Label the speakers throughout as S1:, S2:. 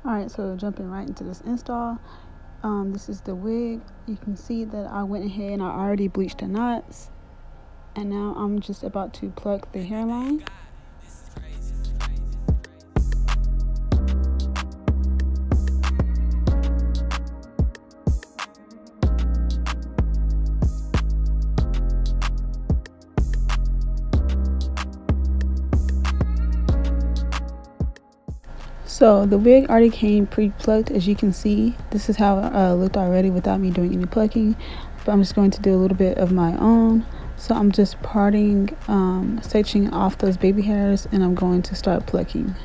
S1: Alright, so jumping right into this install. This is the wig. You can see that I went ahead and I already bleached the knots. And now I'm just about to pluck the hairline. So the wig already came pre-plucked, as you can see. This is how it looked already without me doing any plucking. But I'm just going to do a little bit of my own. So I'm just parting, sectioning off those baby hairs, and I'm going to start plucking.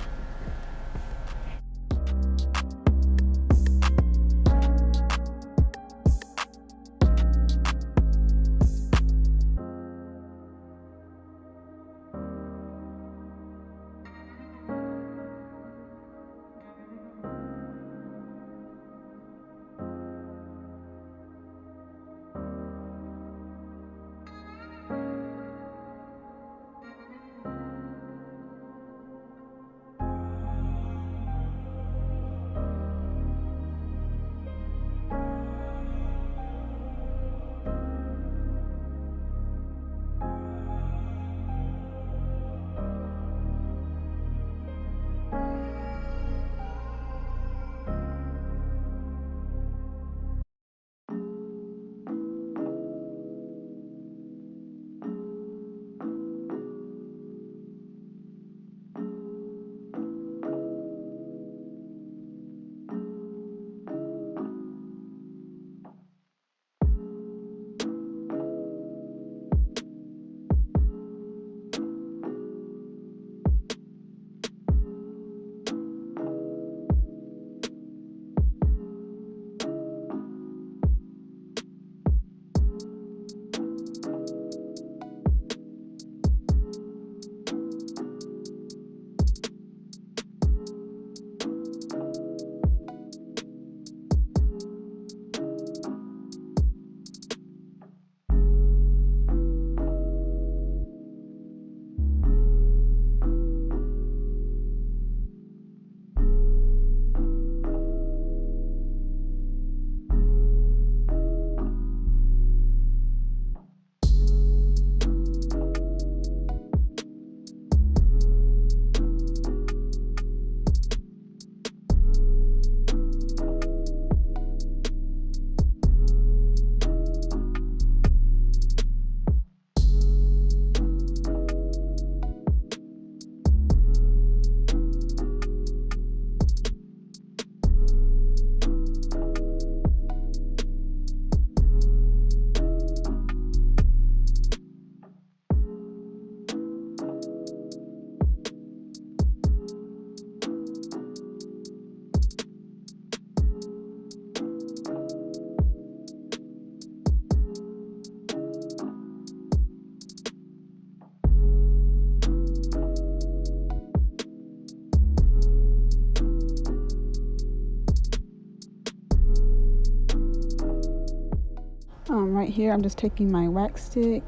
S1: Right here, I'm just taking my wax stick,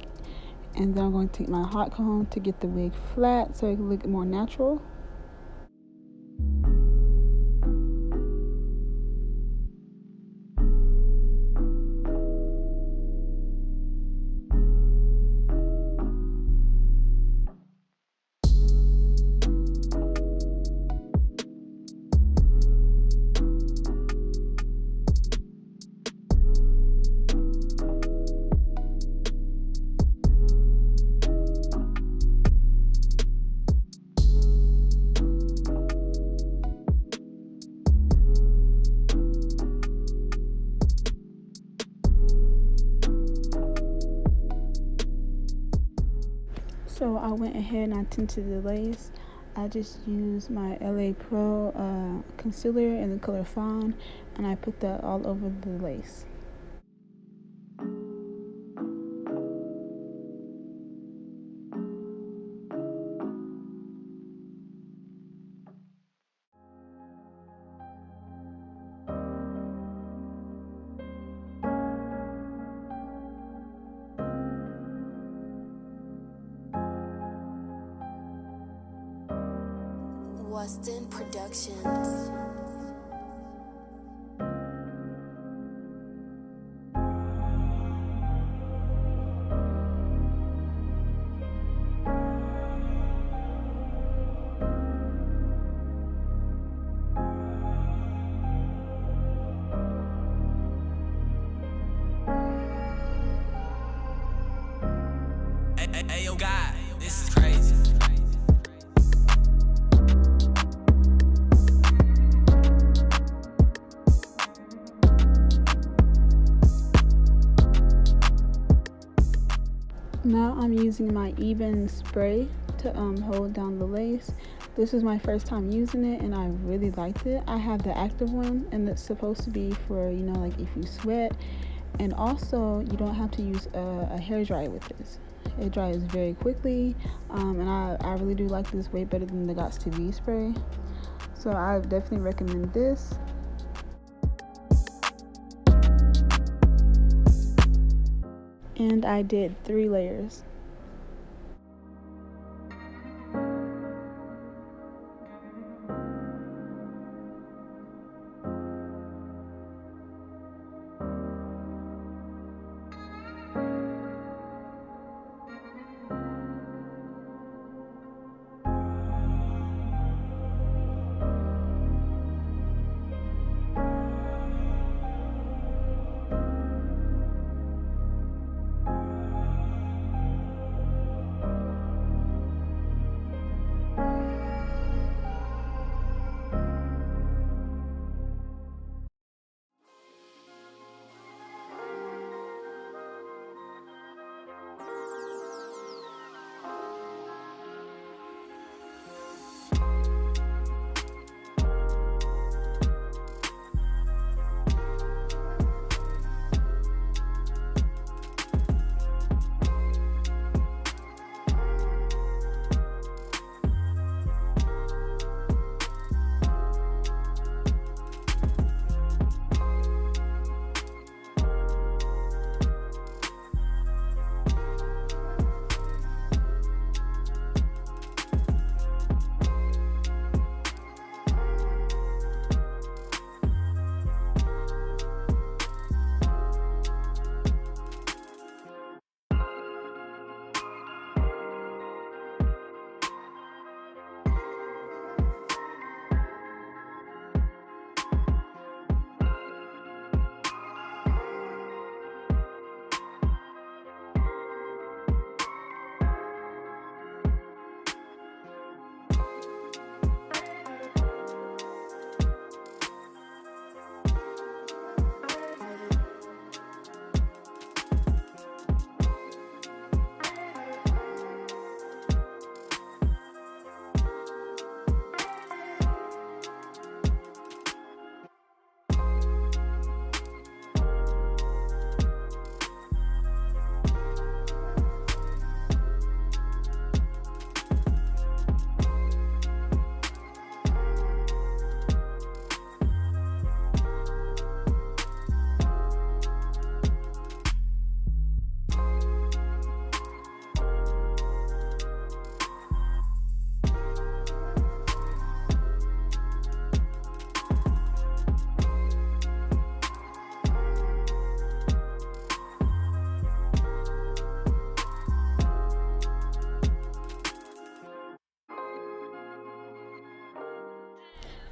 S1: and then I'm going to take my hot comb to get the wig flat so it can look more natural. So I went ahead and I tinted the lace. I just used my LA Pro concealer in the color Fawn, and I put that all over the lace.
S2: Weston Productions.
S1: Now I'm using my EBIN spray to hold down the lace. This is my first time using it and I really liked it. I have the active one and it's supposed to be for, you know, like if you sweat, and also you don't have to use a hair dryer with this. It dries very quickly, and I really do like this way better than the Got to Be spray. So I definitely recommend this. And I did 3 layers.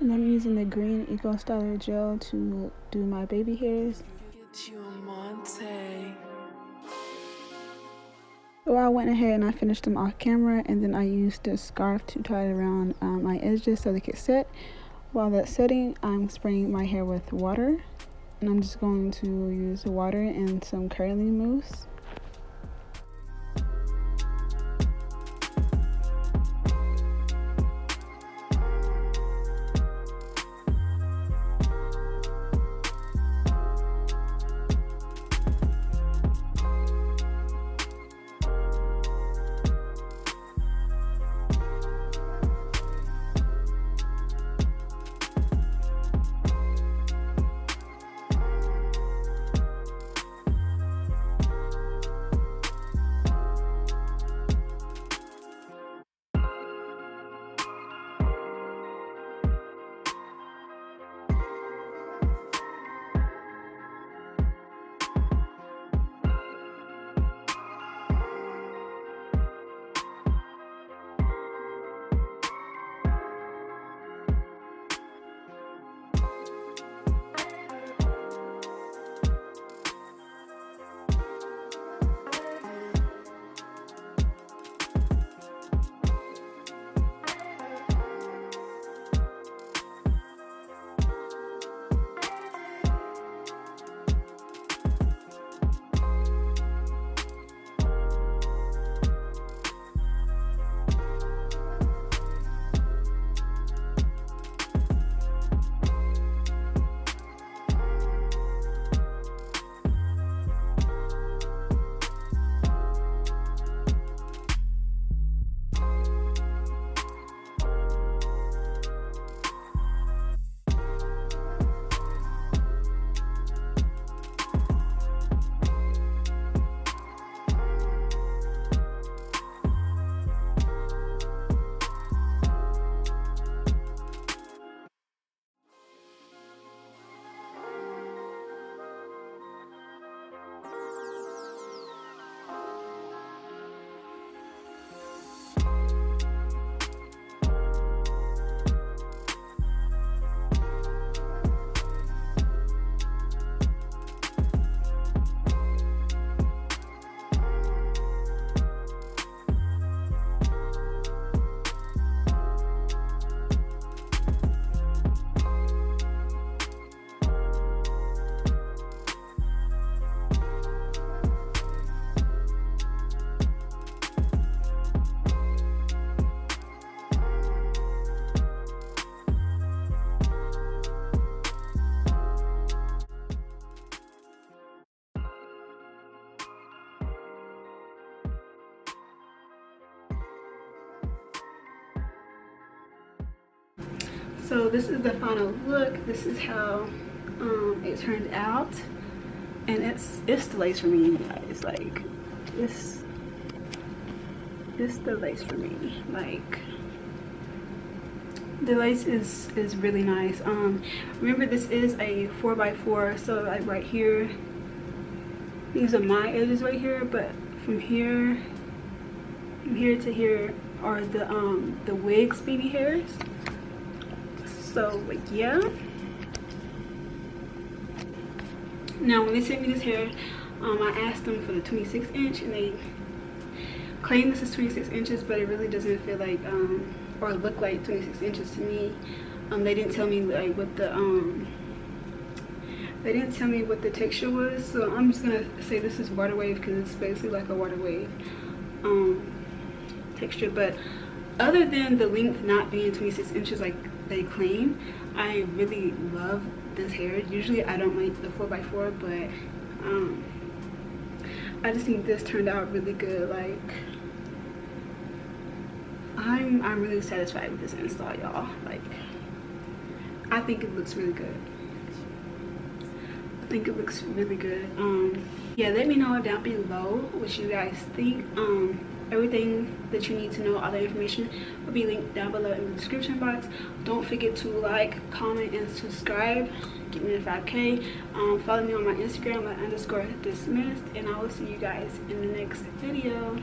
S1: And I'm using the green Eco Styler gel to do my baby hairs. So I went ahead and I finished them off camera, and then I used this scarf to tie it around my edges so they could set. While that's setting, I'm spraying my hair with water, and I'm just going to use water and some curling mousse. So this is the final look. This is how it turned out, and it's the lace for me, you guys. Like it's the lace for me. Like the lace is really nice. Remember, this is a 4x4, so like right here, these are my edges right here, but from here to here are the wig's baby hairs. So like, yeah. Now when they sent me this hair, I asked them for the 26 inch, and they claim this is 26 inches, but it really doesn't feel like or look like 26 inches to me. They didn't tell me like what the texture was, so I'm just gonna say this is water wave because it's basically like a water wave texture. But other than the length not being 26 inches like they claim, I really love this hair. Usually I don't like the 4x4, but I just think this turned out really good. Like I'm really satisfied with this install, y'all. Like I think it looks really good. I think it looks really good. Yeah, let me know down below what you guys think. Everything that you need to know, all the information will be linked down below in the description box. Don't forget to like, comment, and subscribe. Get me to 5K. Follow me on my Instagram at _dismissed, and I will see you guys in the next video.